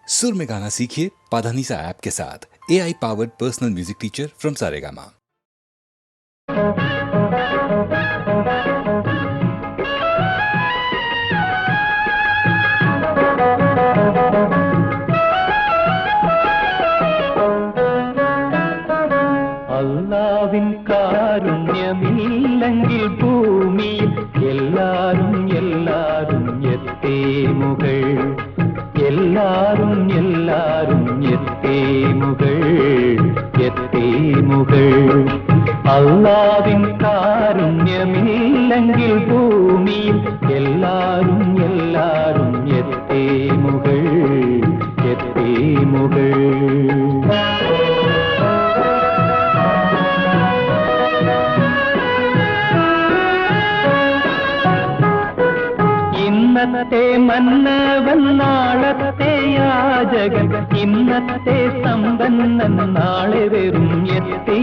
सुर में गाना सीखिए पाधानीसा ऐप के साथ। AI powered personal music teacher from Saregama. അല്ലാവിൻ കാരുണ്യമില്ലെങ്കിൽ ഭൂമിയിൽ എല്ലാരും എത്തേമുകൾ, എല്ലാരും എത്തേമുകൾ. അല്ലാവിൻ കാരുണ്യമില്ലെങ്കിൽ ഭൂമിയിൽ എല്ലാരും എത്തേമുകൾ. ഇന്നത്തെ മന്നവൻ നാളത്തെ യാചകൻ, ഇന്നത്തെ സമ്പന്നൻ നാളെ വെറും എത്തി.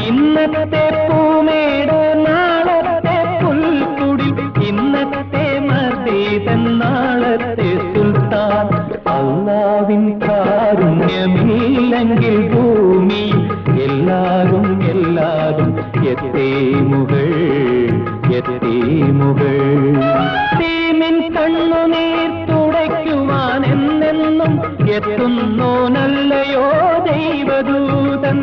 ഇന്നത്തെ പൂമേട് നാളത്തെ പുൽക്കുടിൽ, ഇന്നത്തെ മർദീതൻ നാളത്തെ സുൽത്താൻ. അല്ലാവിൻ കാരുണ്യമില്ലെങ്കിൽ ഭൂമി എല്ലാരും എത്തേമുകൾ. തീമിൻ കണ്ണുനീർ തുടയ്ക്കുവാൻ എന്നെന്നും എത്തുന്നോനല്ലയോ ദൈവദൂതൻ.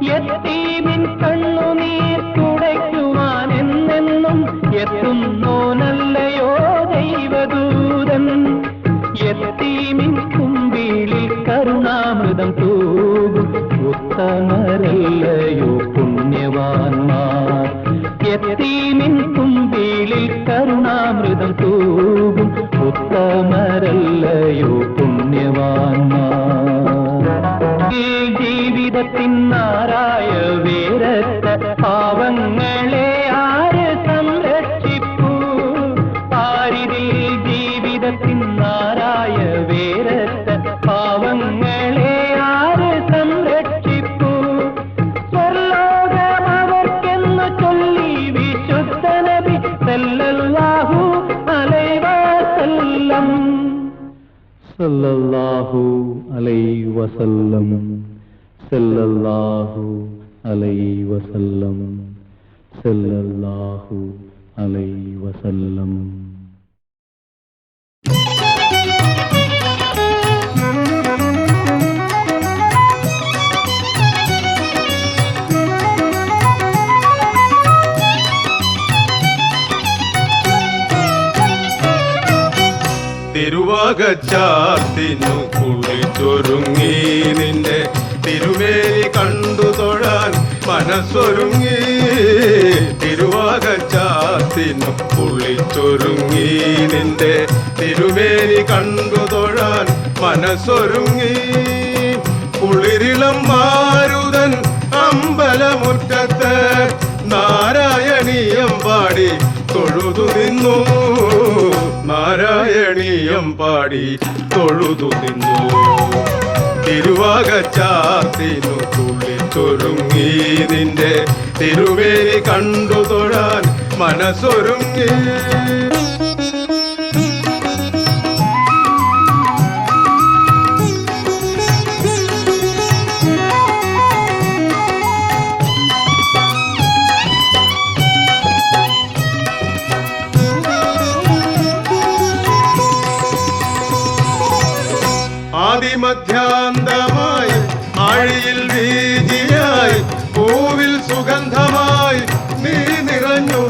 യത്തീമിൻ കണ്ണുനീർ തുടയ്ക്കുവാൻ എന്നെന്നും എത്തുന്നോനല്ലയോ ദൈവദൂതൻ. യത്തീമിൻ കുമ്പിളിൽ കരുണാമൃതം തൂകും ഉത്തമരല്ലയോ പുണ്യവാന്മാർ. യത്തീമിൻ കുമ്പിളിൽ കരുണാമൃതം തൂകും ഉത്തമരല്ലയോ പുണ്യവാന്മാർ. ജീവിതത്തിനാരായ വേരത്ത പാവങ്ങളെ ആര് സംരക്ഷിപ്പൂ? ആരിതിൽ ജീവിതത്തിനാരായ വേരത്ത പാവങ്ങളെ ആര് സംരക്ഷിപ്പൂ? സ്വർലോകം അവർക്കെന്ന് ചൊല്ലി വിശുദ്ധ നബി സല്ലല്ലാഹു അലൈഹി വസല്ലം. സല്ലല്ലാഹു അലൈഹി വസല്ലം. സല്ലല്ലാഹു അലൈഹി വസല്ലം. സല്ലല്ലാഹു അലൈഹി വസല്ലം. തിരുവാകച്ചാത്തിനു കുളിച്ചൊരുങ്ങി നിന്റെ തിരുമേനി കണ്ടു തൊഴാൻ മനസ്സൊരുങ്ങി. തിരുവാകച്ചാത്തിനു കുളിച്ചൊരുങ്ങി നിന്റെ തിരുമേനി കണ്ടു തൊഴാൻ മനസ്സൊരുങ്ങി. കുളിരിളം മാരുതൻ അമ്പലമുറ്റത്ത് നാരായണീയം പാടി തൊഴുതു നിന്നു. നാരായണീയം പാടി തൊഴുതു നിന്നു. തിരുവാകച്ചാത്തിനു കുളിച്ചൊരുങ്ങി നിന്റെ തിരുമേനി കണ്ടു തൊഴാൻ മനസ്സൊരുങ്ങി. ആദിമധ്യാന്തമായി ആഴിയിൽ വീതിയായി പൂവിൽ സുഗന്ധമായി നീ നിറഞ്ഞു.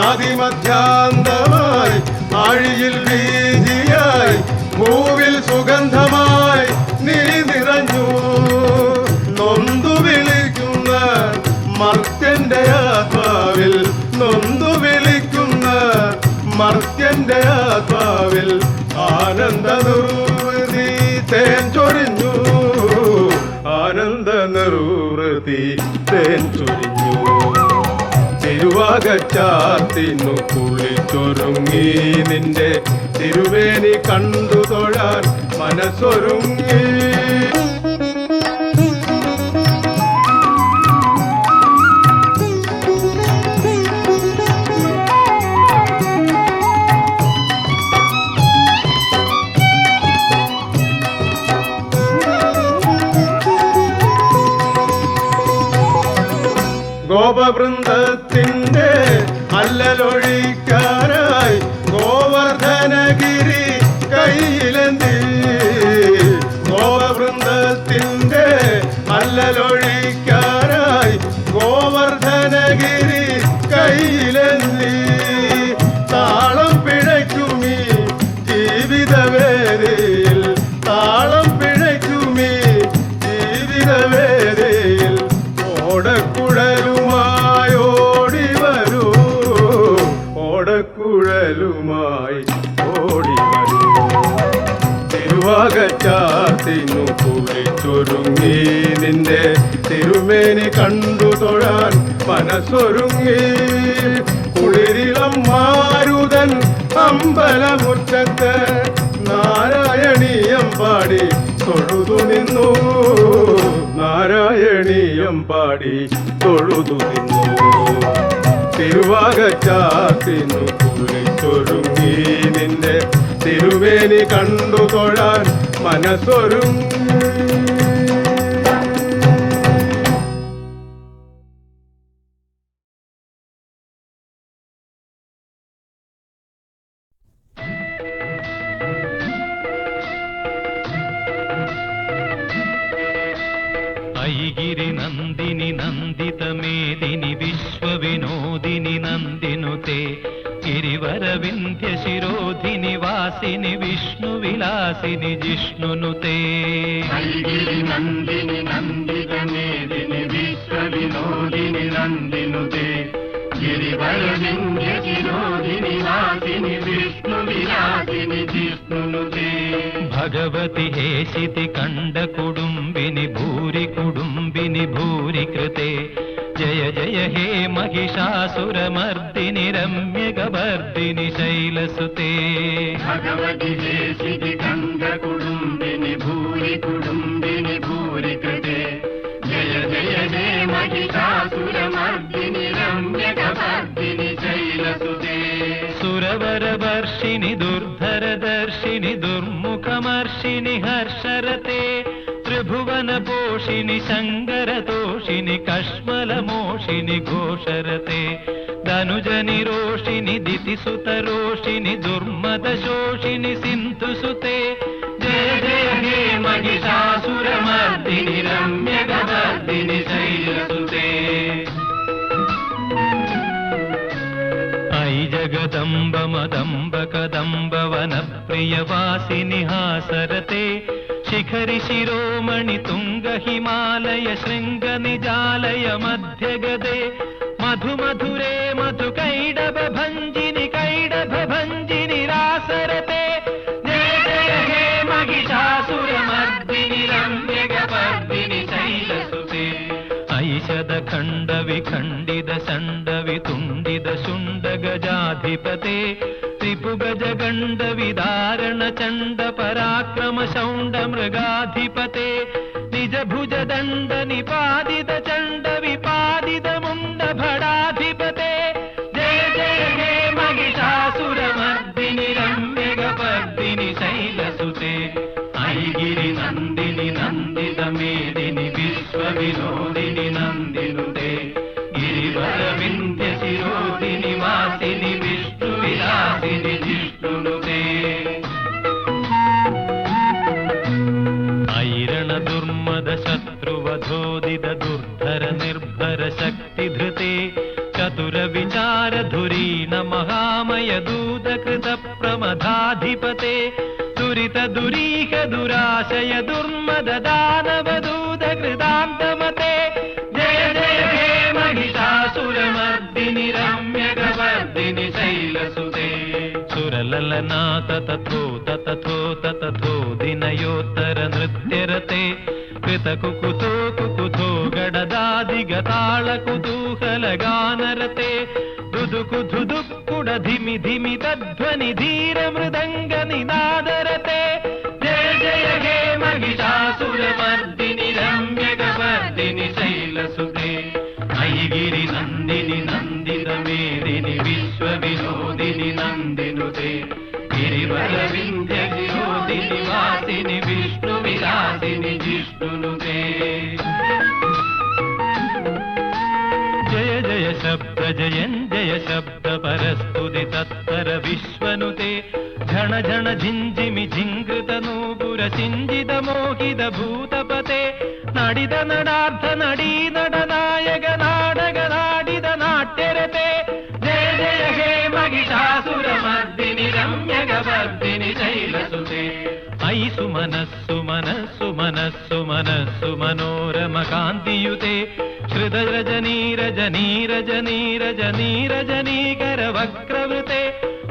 ആദിമധ്യാന്തമായി ആഴിയിൽ വീതിയായി പൂവിൽ സുഗന്ധമായി നീ നിറഞ്ഞു. നൊന്തു വിളിക്കുന്ന മർത്യന്റെ ആത്മാവിൽ, നൊന്തു വിളിക്കുന്ന മർത്യന്റെ ആത്മാവിൽ ആനന്ദ നിർവൃതി തേൻ ചൊരിഞ്ഞു. ആനന്ദ നിർവൃതി തേൻ ചൊരിഞ്ഞു. തിരുവാകച്ചാത്തിനു കുളിച്ചൊരുങ്ങി നിന്റെ തിരുമേനി കണ്ടു തൊഴാൻ മനസ്സൊരുങ്ങി. വൃന്ദത്തിൻ്റെ അല്ലലൊഴിക്കാനായി ഗോവർദ്ധനഗിരി കയ്യിലെന്തി. ഗോവവൃന്ദത്തിൻ്റെ അല്ലലൊഴിക്കാനായി ഗോവർദ്ധനഗിരി കയ്യിലെന്തി. താളം പിഴയ്ക്കുമീ ജീവിതവേദിയിൽ, താളം പിഴയ്ക്കുമീ ജീവിതവേദിയിൽ. ഓടക്കുഴലുമായി ഓടി വരൂ, ഓടക്കുഴലുമായി ഓടി വരൂ. തിരുവാകച്ചാത്തിനു കുളിച്ചൊരുങ്ങി നിന്റെ തിരുമേനി കണ്ടു തൊഴാൻ മനസ്സൊരുങ്ങി. കുളിരിളം മാരുതൻ അമ്പലമുറ്റത്ത് നാരായണീയം പാടി തൊഴുതു നിന്നു, നാരായണീയം പാടി തൊഴുതു നിന്നു. തിരുവാകച്ചാത്തിനു കുളിച്ചൊരുങ്ങി നിന്റെ തിരുമേനി കണ്ടു തൊഴാൻ മനസ്സൊരുങ്ങി. ऐगिरि नन्दिनि नन्दितमेदिनि विश्वविनोदिनि नन्दिनुते गिरिवरविन्ध्यशिरोधिनि वासिनि विष्णुविलासिनि जिष्णुनुते. ऐगिरि नन्दिनि नन्दितमेदिनि विश्वविनोदिनि नन्दिनुते गिरिवरविन्ध्यशिरोधिनि वासिनि विष्णुविलासिनि जिष्णुनुते. भगवति हेशिति कण्ड कुडुम्बिनि भूरि कुडुम्बिनि भूरि कृते जय जय हे महिषासुरमर्दिनि रम्यगवर्दिनि शैलसुते. भगवति हेशिति कण्ड कुडुम्बिनि भूरि कुडुम्बिनि भूरि कृते जय जय हे महिषासुरमर्दिनि रम्यगवर्दिनि शैलसुते. सुरवरवर्षिणि दुर्धरदर्शिनि दुर्मुखमर्षिणि हर्षरते त्रिभुवनपोषिणि शङ्करतोषिणि कश्मलमोषिणि घोषरते. धनुजनिरोषिणि दितिसुतरोषिणि दुर्मदशोषिणि सिन्धुसुते जय जय हे महिषासुरमर्दिनि रम्यगवर्दिनि शैलसुते. ऐ जगदम्ब मदम्ब कदम्ब वनप्रियवासिनि हासरते शिखरि शिरोमणि तुंग हिमालय शृंग निजालय मध्यगदे मधु मधुरे मधु कैडभ भंजिनि कैडभ भंजिनि रासरते जय जय हे महिषासुरमर्दिनि रम्यगवर्दिनि शैलसुते. ऐषद खण्ड विखण्डित षण्ड वितुण्डित शुण्ड गजाधिपते त्रिपुगज गण्ड विदारण चण्ड पराक्रम शौण्ड मृगाधिपते निज भुज दण्ड निपादित चण्ड विपादित मुण्ड भडाधिपते जय जय हे महिषासुरमर्दिनि रम्यगवर्दिनि शैलसुते. ऐगिरि नन्दिनि नन्दितमेदिनि विश्वविनोदिनि नन्दिनुते गिरिवरविन्ध्यशिरोधिनि वासिनि विष्णुविलासिनि जिष्णुनुते. ऐरण दुर्मद शत्रुवधोदित दुर्धर निर्भर शक्तिधृते चतुर विचार धुरीण महामय दूत कृत प्रमदाधिपते दुरित दुरीह दुराशय दुर्मद दानव दूत कृतान्तमते जय जय हे महिषासुरमर्दिनि रम्यगवर्दिनि शैलसुते. सुरललनाथ तथोत तथोत तथो दिनयोत्तर नृत्यरते कृतकुकुतो कुकुतो गडदादिगताळ कुतूहल गानरते दुदुकु धुदुक्कुड धिमि धिमि तध्वनि धीर मृदङ्ग निनादरते जय जय हे महिषासुरमर्दिनि रम्यगवर्दिनि शैलसुते. ऐगिरि नन्दिनि नन्दितमेदिनि विश्वविनोदिनि नन्दिनुते गिरिवरविन्ध्यशिरोधिनि वासिनि विष्णुविलासिनि जिष्णुनुते. जय जय शब्द ജയഞ്ജയ ശബ്ദ പരസ്തുതി തത്തര വിശ്വനുതേ ഝണ ഝണ ജിഞ്ചിമി ജിങ്കൃത നൂപുര സിഞ്ചിത മോഹിത ഭൂതപതേ നടിത നടാർത്ഥ നടീ നടനായക നാടക നാടിത നാട്യരതേ ജയ ജയ ഹേ മഹിഷാസുരമർദിനി രമ്യകവർദിനി ശൈലസുതേ ഐ സുമനസ്സു മനസ്സു മനസ്സു മനസ്സു മനോരമ കാന്തിയുതേ ശ്രുതരജനീരജനീരജനീരജനീരജനീകര വക്രവൃതേ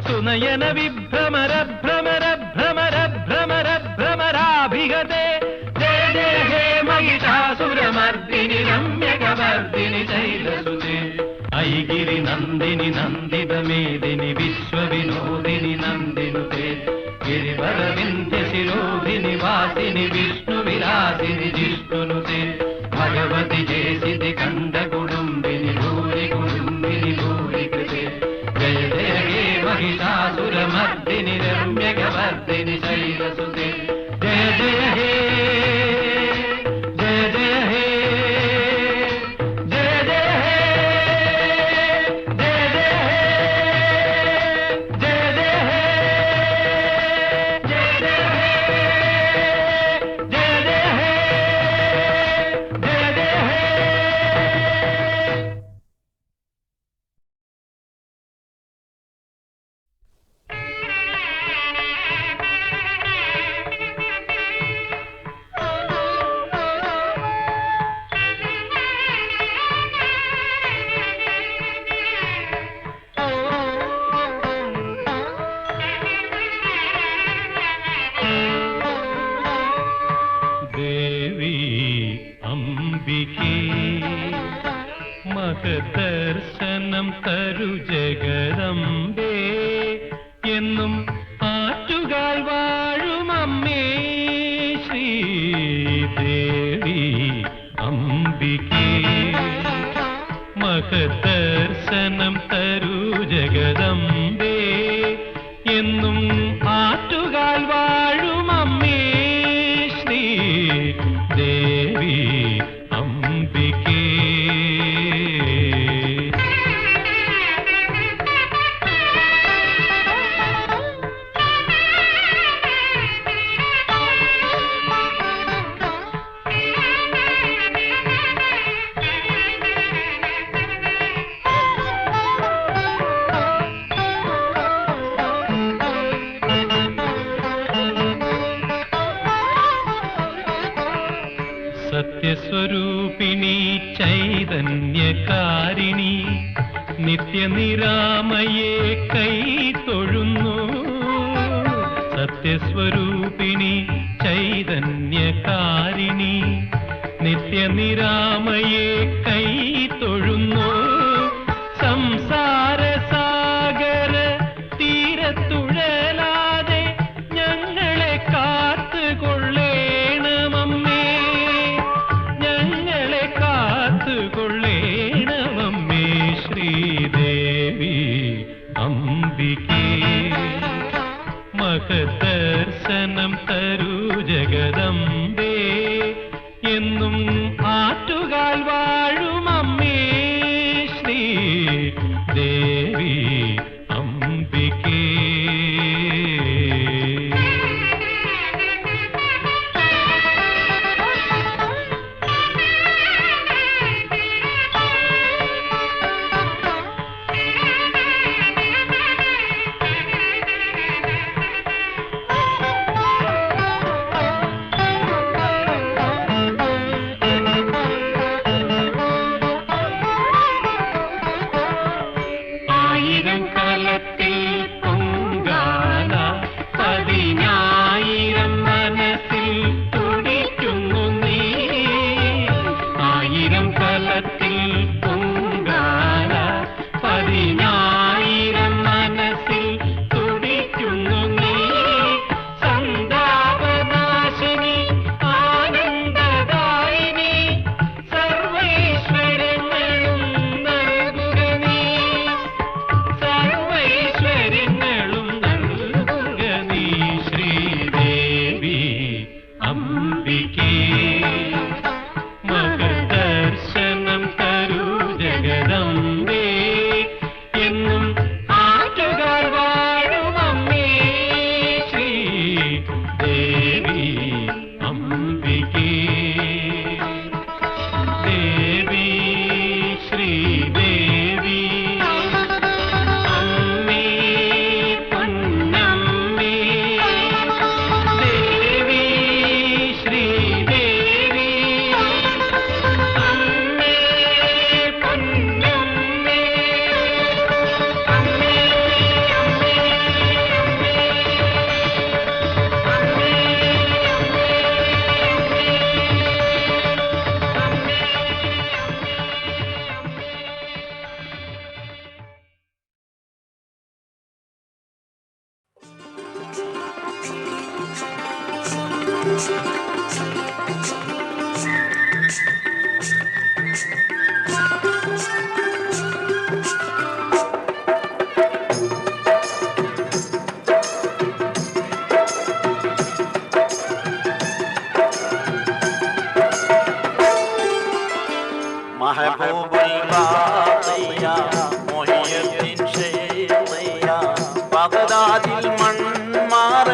സുനയന വിഭ്രമര ഭ്രമര ഭ്രമര ഭ്രമര ഭ്രമരാഭിഗതേ ജയ ജയ ഹേ മഹിഷാസുരമർദിനി രമ്യകവർദിനി ശൈലസുതേ ഐഗിരി നന്ദിനി നന്ദിത മേദിനി വിശ്വവിനോദിനി നന്ദിനുതേ गिरिवरविन्ध्य शिरोधिनि वासिनि विष्णु विलासिनि जिष्णुनुते भगवति जेसिति खण्ड कुडुम्बिनि भूरि कुडुम्बिनि भूरि कृते जय जय हे महिषासुरमर्दिनि रम्यकवर्दिनि शैलसुते जय जय हे जय जय हे जय जय हे जय जय हे जय जय हे ദർശനം തരു ജഗദംബേ എന്നും ആറ്റുകാൽ വാഴുമമ്മേ ശ്രീദേവി അംബികേ മഹദർശനം തരു ജഗദംബേ എന്നും ആറ്റുകാൽ വാഴുമമ്മേ ശ്രീദേവി അംബികേ സത്യസ്വരൂപിണി ചൈതന്യകാരിണി നിത്യനിരാമയെ കൈ തൊഴുന്നു സത്യസ്വരൂപിണി ചൈതന്യകാരിണി നിത്യനിരാമയെ കൈ തൊഴുന്നു സംസാര സാഗര തീരത്തുഴലാതെ ഞങ്ങളെ കാത്തുകൊള്ളേണമമ്മേ ഞങ്ങളെ കാത്തുകൊള്ളേണമമ്മേ ശ്രീദേവി അംബികേ മഹദർശനം തരു ജഗദംബേ എന്നും ആറ്റുകാൽ വാഴുമമ്മേ ശ്രീദേവി അംബികേ ആയിരം കല महबूबुल बाक़िया മുഹിയുദ്ദീൻ ശൈഖിയ ബഗ്ദാദിൽ മൺമറഞ്ഞോലിയേ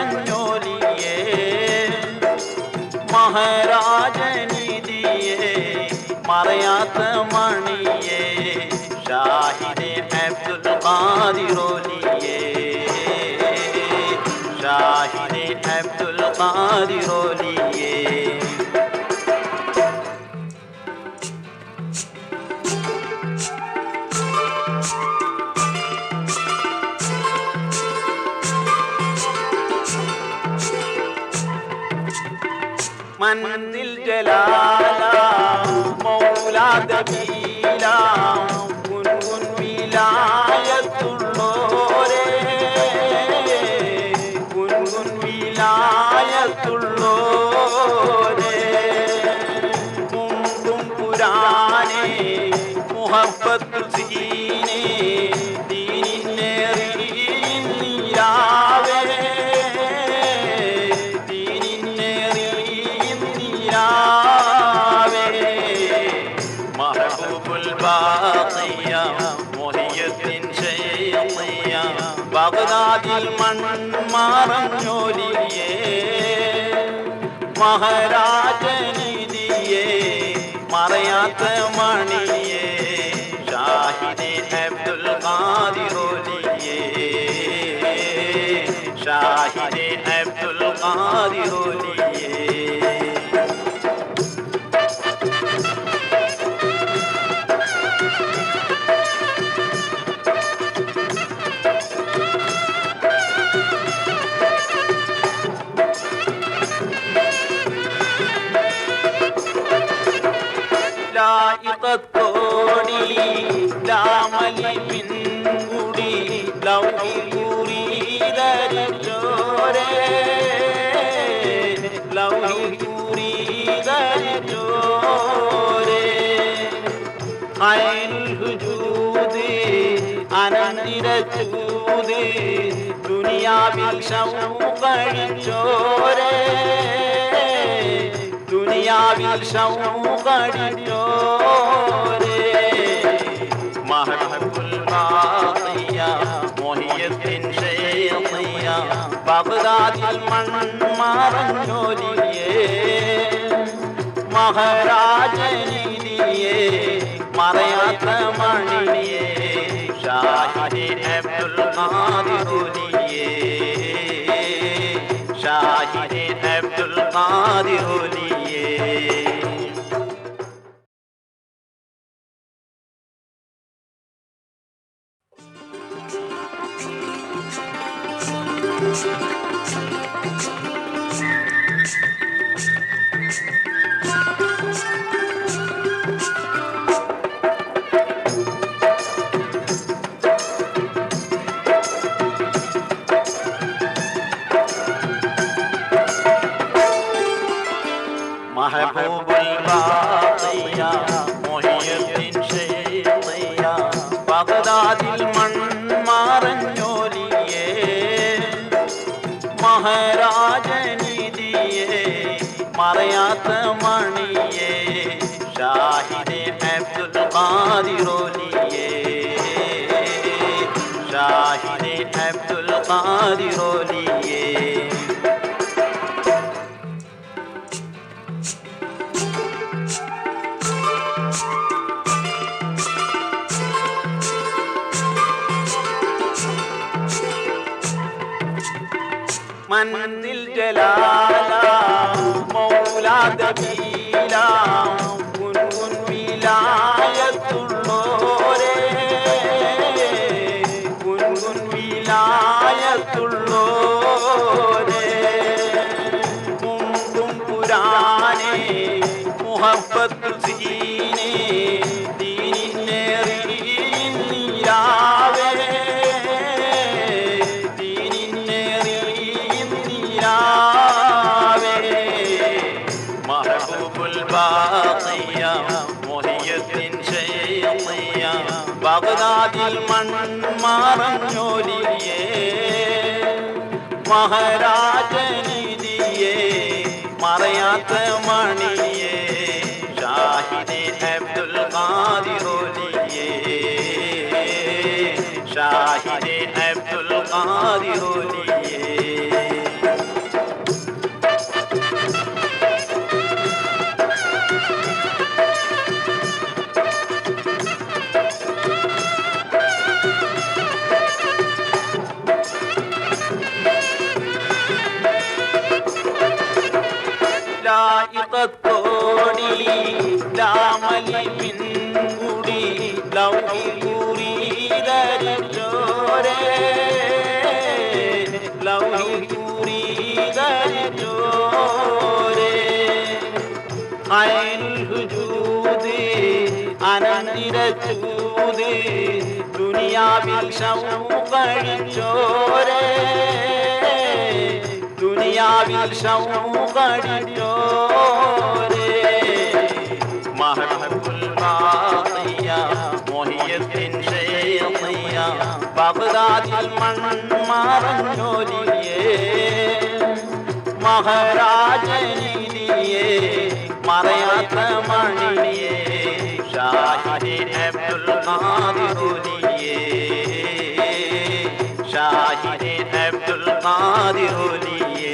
മഹാരാജനിധിയേ മറയാത്ത മണിയേ ഷാഹിദേ അബ്ദുൽ ഖാദിറോലിയേ ഷാഹിദേ അബ്ദുൽ ഖാദിറോലിയേ मंदिल जलाला मौला दबीला गुनगुन विलायतुल्लोरे गुनगुन विलायतुल्लोरे तुम पुराने मोहब्बत सीने दीने नीरावे महबूबुल बाक़िया മുഹിയുദ്ദീൻ ശൈഖിയ ബഗ്ദാദിൽ മൺമറഞ്ഞോലിയേ മഹാരാജനിധിയേ മറയാത്ത മണിയേ ഷാഹിദേ അബ്ദുൽ ഖാദിറോലിയേ ഷാഹിദേ അബ്ദുൽ ഖാദിറോലിയേ ലായിഖത്തോടി ലാമലി പിൻകുടി ലൗഹി കുരീദരിച്ചോരേ ലൗഹി കുരീദരിച്ചോരേ ഐനുൽ ഹുജൂദ് അനന്തിരച്ചൂദ് ദുനിയാവിൽ ശൗഖടിച്ചോരേ ദുനിയാവിൽ ശൗഖടിച്ചോരേ महबूबुल बाक़िया മുഹിയുദ്ദീൻ ശൈഖിയ ബഗ്ദാദിൽ മൺമറഞ്ഞോലിയേ മഹാരാജനിധിയേ മറയാത്ത മണിയേ ഷാഹിദേ അബ്ദുൽ ഖാദിറോലിയേ ഷാഹിദേ അബ്ദുൽ ഖാദിറോലിയേ महबूबुल बाक़िया മുഹിയുദ്ദീൻ ശൈഖിയ ബഗ്ദാദിൽ മൺമറഞ്ഞോലിയേ മഹാരാജനിധിയേ മറയാത്ത മണിയേ ഷാഹിദേ അബ്ദുൽ ഖാദിറോലിയേ ഷാഹിദേ അബ്ദുൽ ഖാദിറോലിയേ मंदिल जलाला मौला दबीला गुनगुन विलायतुल्लोरे गुनगुन विलायतुल्लोरे तुम पुराने मोहब्बत सीने दीने नीरावे മൺമറഞ്ഞൊലിയേ മഹാരാജനിധിയേ മറയാത്ത മണിയേ ഷാഹിദേ അബ്ദുൽ ഖാദിറോലിയേ ഷാഹിദേ അബ്ദുൽ ഖാദിറോലിയേ ോടി ലാമലി പിൻകുടി ലൗകി കുറിതരിച്ചോരേ ലൗകി കുറിതരിച്ചോരേ ഐനുൽ ഹുജൂദ് അനന്തിരച്ചൂദ് ദുനിയാവിൽ ശൗഖടിച്ചോരേ ദുനിയാവിൽ ശൗഖടിച്ചോരേ മഹബൂബുൽ ബാഖിയ മുഹിയുദ്ദീൻ ശൈഖിയ ബഗ്ദാദിൽ മൺമറഞ്ഞൊലിയേ മഹാരാജനിധിയേ മറയാത്ത മണിയേ ഷാഹിദേ അബ്ദുൽ ഖാദിറോലിയേ ഷാഹിദേ അബ്ദുൽ ഖാദിറോലിയേ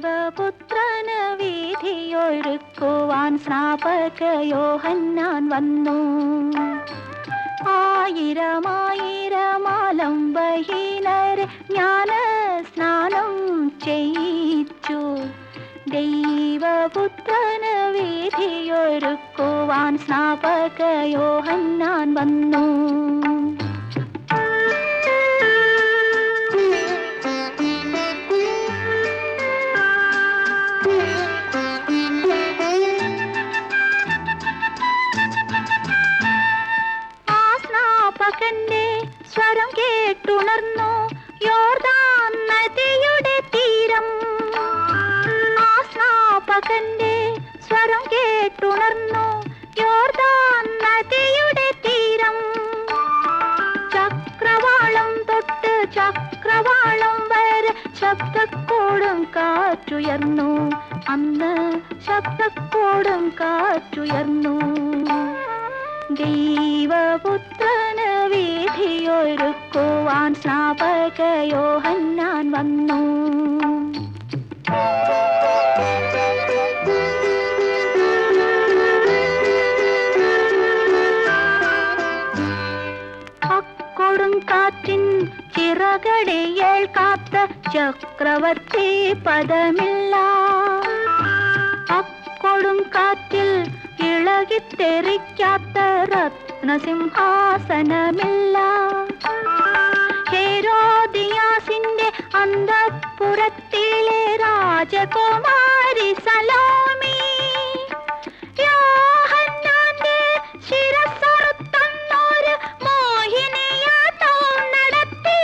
ദൈവപുത്രന് വീഥിയൊരുക്കുവാൻ സ്നാപക യോഹന്നാൻ വന്നു. ആയിരമായിരമാലംബഹീനരെ ജ്ഞാന സ്നാനം ചെയ്യിച്ചു. ദൈവപുത്രന് വീഥിയൊരുക്കുവാൻ സ്നാപക യോഹന്നാൻ വന്നു. സ്നാപകന്റെ സ്വരം കേട്ടുണർന്നു യോർദാൻ നദിയുടെ തീരം. ആ സ്നാപകന്റെ സ്വരം കേട്ടുണർന്നു യോർദാൻ നദിയുടെ തീരം. ചക്രവാളം തൊട്ട് ചക്രവാളം വരെ ശബ്ദക്കോടും കാറ്റുയർന്നു. അന്ന് ശബ്ദക്കോടും കാറ്റുയർന്നു. ദൈവപുത്രന് വീഥിയൊരുക്കുവാൻ സ്നാപക യോഹന്നാൻ വന്നു. അക്കൊടുങ്കാറ്റിൻ ചിറകടിയേൽക്കാത്ത ചക്രവർത്തി പദമില്ല. അക്കൊടുങ്കാറ്റിൽ ഇളകിത്തെറിക്കാത്ത രത്നസിംഹാസനമില്ല. ഹെരോദിയാസിന്റെ അന്തഃപുരത്തിലെ രാജകുമാരി സലോമി യോഹന്നാന്റെ ശിരസ്സറുത്തന്നൊരു മോഹിനിയാട്ടം നടത്തി.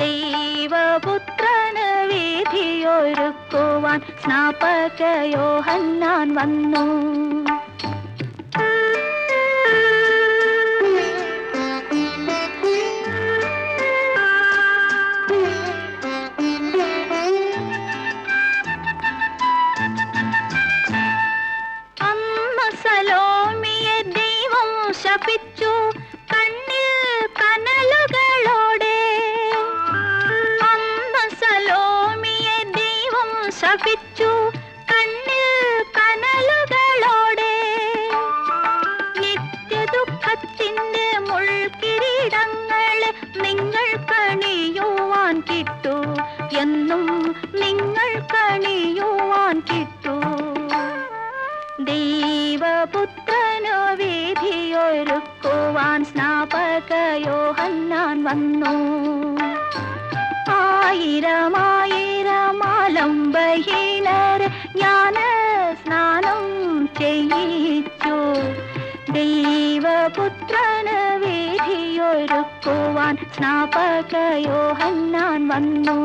ദൈവപുത്രന് വീഥിയൊരുക്കുവാൻ സ്നാപക യോഹന്നാൻ വന്നു. അന്ന് സലോമിയെ ദൈവം ശപിച്ചു കണ്ണിൽ കനലുകളോടെ. അന്ന് സലോമിയെ ദൈവം ശപിച്ചു കണ്ണിൽ കനലുകളോടെ. നിത്യദുഃഖത്തിന്റെ മുൾക്കിരീടങ്ങളെ നിങ്ങൾ കണിയുവാൻ കിട്ടു. എന്നും നിങ്ങൾ കണിയുവാൻ കിട്ടു. ദൈവപുത്രനു വീഥിയൊരുക്കുവാൻ സ്നാപക യോഹന്നാൻ വന്നു. ആയിരമായിരമാലംബഹീനരെ ജ്ഞാന സ്നാനം ചെയ്യിച്ചു. ദൈവപുത്രന് വീഥിയൊരുക്കുവാൻ സ്നാപക യോഹന്നാൻ വന്നു.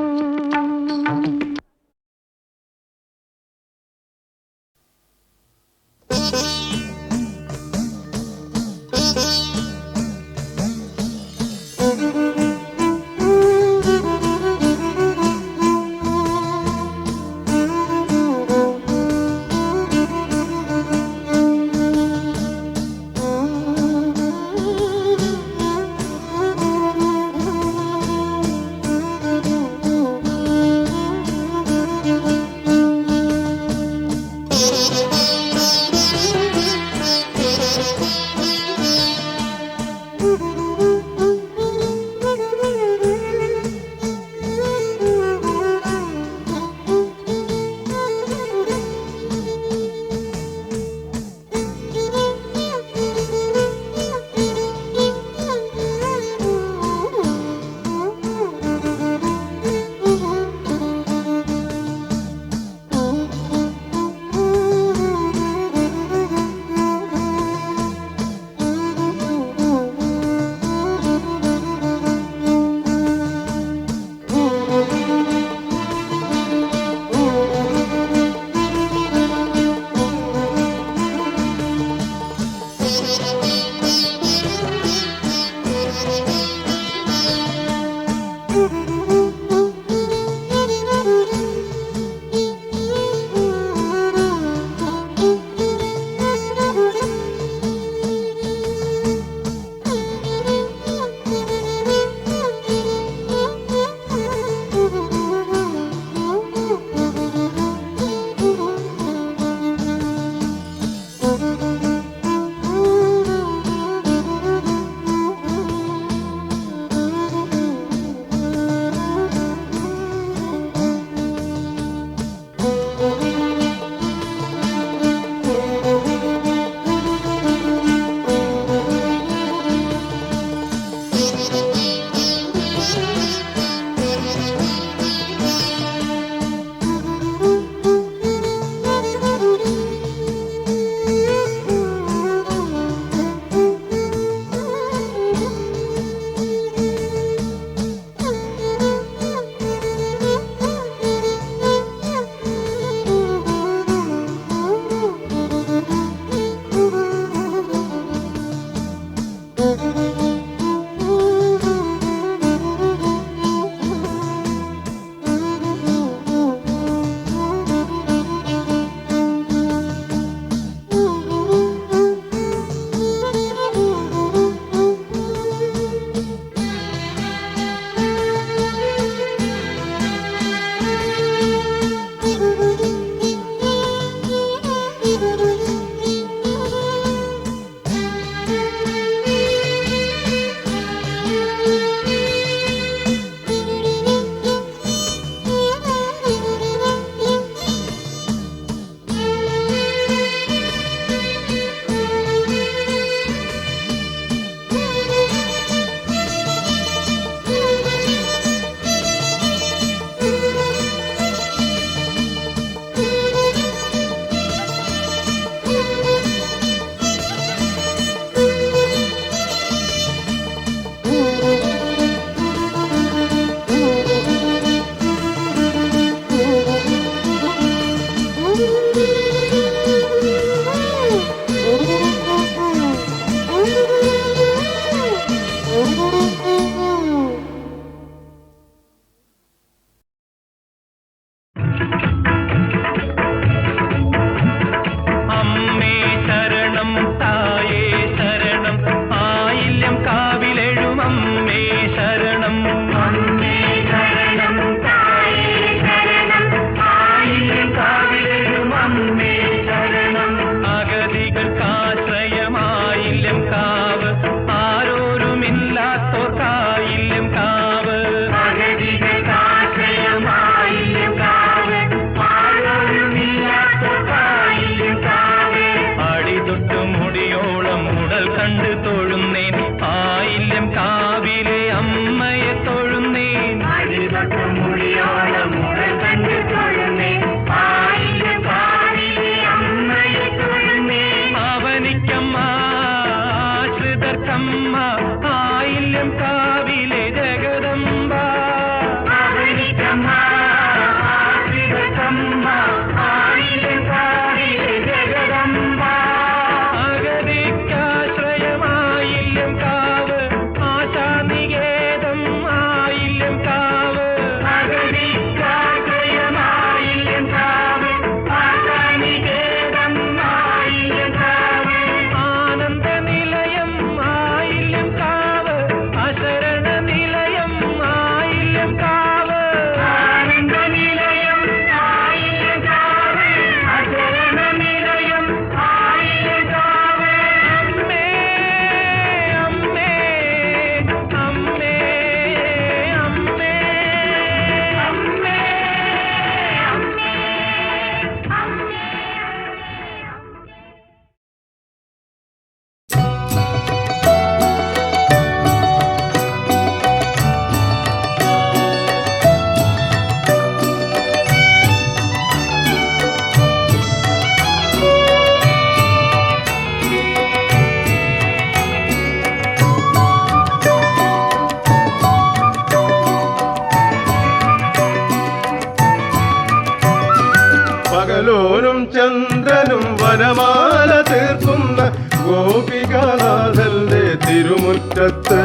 ചന്ദ്രനും വനമാല തീർക്കുന്ന ഗോപികാനാഥന്റെ തിരുമുറ്റത്ത്.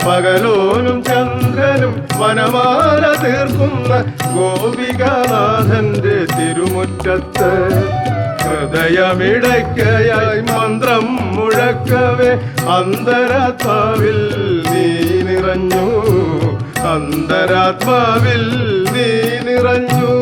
പകലോനും ചന്ദ്രനും വനമാല തീർക്കുന്ന ഗോപികാനാഥന്റെ തിരുമുറ്റത്ത്. ഹൃദയമിടയ്ക്കയായി മന്ത്രം മുഴക്കവേ അന്തരാത്മാവിൽ നീ നിറഞ്ഞു, അന്തരാത്മാവിൽ നീ നിറഞ്ഞു.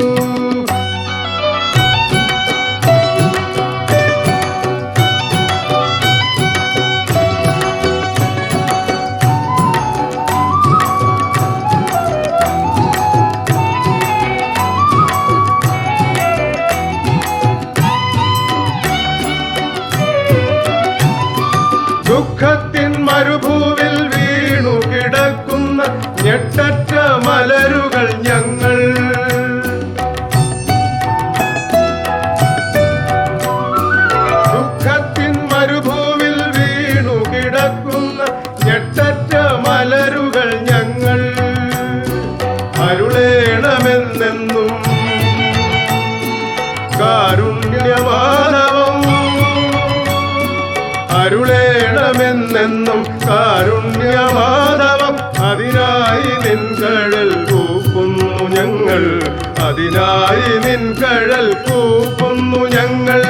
ദുഃഖത്തിൻ മരുഭൂവിൽ വീണു കിടക്കുന്ന ഞെട്ടറ്റ മലരുകൾ ഞങ്ങൾ. ദുഃഖത്തിൻ മരുഭൂവിൽ വീണു കിടക്കുന്ന ഞെട്ടറ്റ മലരുകൾ ഞങ്ങൾ. അരുളേണമെന്നെന്നും കാരുണ്യമാനവം, അരുളേണമെന്നെന്നും കാരുണ്യമാധവം. അതിനായി നിൻകഴൽ കൂപ്പുന്നു ഞങ്ങൾ, അതിനായി നിൻകഴൽ കൂപ്പുന്നു ഞങ്ങൾ.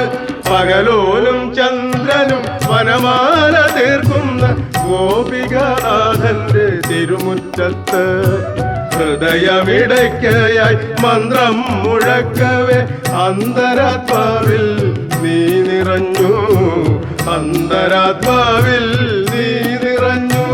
പകലോനും ചന്ദ്രനും വനമാല തീർക്കുന്ന ഗോപികാനാഥന്റെ തിരുമുറ്റത്ത്. ഹൃദയമിടയ്ക്കയായി മന്ത്രം മുഴക്കവേ അന്തരാത്മാവിൽ നീ നിറഞ്ഞു, അന്തരാത്മാവിൽ നീ നിറഞ്ഞു.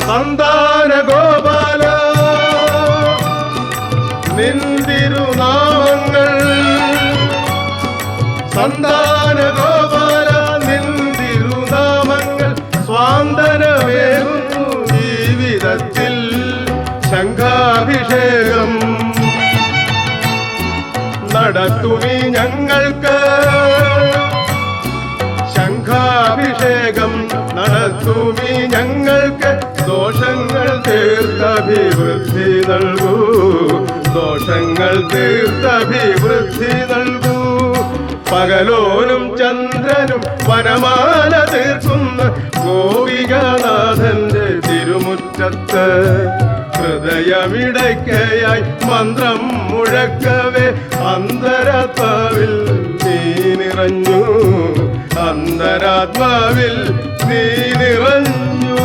സന്താന ഗോപാല നിന്തിരുനാമങ്ങൾ, സന്താന ഗോപാല നിന്തിരുനാമങ്ങൾ. സ്വാന്തനമേറുന്നു ജീവിതത്തിൽ ശംഖാഭിഷേകം നടത്തുമീ ഞങ്ങൾക്ക്, ശംഖാഭിഷേകം നടത്തുമീ ഞങ്ങൾക്ക്. ദോഷങ്ങൾ തീർത്തഭിവൃദ്ധി നൽകൂ, ദോഷങ്ങൾ തീർത്തഭിവൃദ്ധി നൽകൂ. പകലോനും ചന്ദ്രനും വനമാല തീർക്കുന്ന ഗോപികാനാഥന്റെ തിരുമുറ്റത്ത്. ഹൃദയമിടയ്ക്കയായി മന്ത്രം മുഴക്കവേ അന്തരാത്മാവിൽ നീ നിറഞ്ഞു, അന്തരാത്മാവിൽ നീ നിറഞ്ഞു.